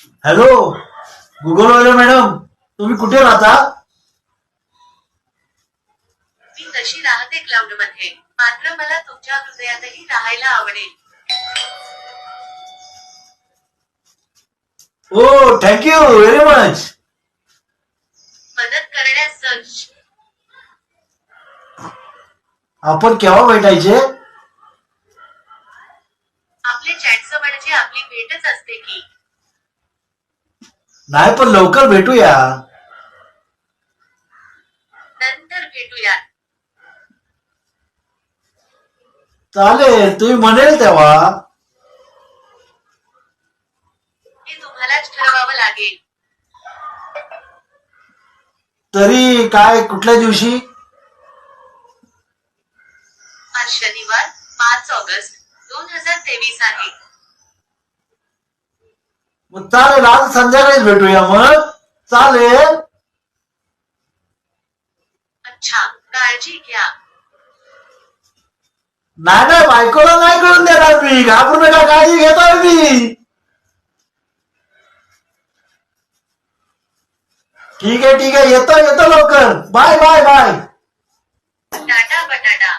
Hello गुगलवाले madam, तुम्ही कुठे राहता? मी तशी राहते क्लाउड मध्ये, मात्र मला तुमच्या हृदयातही राहायला आवडेल. ओ थँक्यू व्हेरी मच. मदत करण्यास सर्च. आपण केव्हा भेटायचे? आपले चॅटचं म्हणजे आपली भेटच असते की. नाही पण लवकर भेटूया. नंतर भेटूया. चालेल, तुम्ही म्हणेल तेव्हा. हे तुम्हालाच ठरवावं लागेल. तरी काय कुठल्या दिवशी? आज शनिवार 5 ऑगस्ट 2023 आहे. मग चालेल, आज संध्याकाळीच भेटूया मग. चालेल. अच्छा, काळजी घ्या. नाही नाही, बायकोला नाही करून देणार मी. घाबरू नका, काळजी घेतोय मी. ठीक आहे येतो लवकर. Bye bye bye. टाटा बटाटा.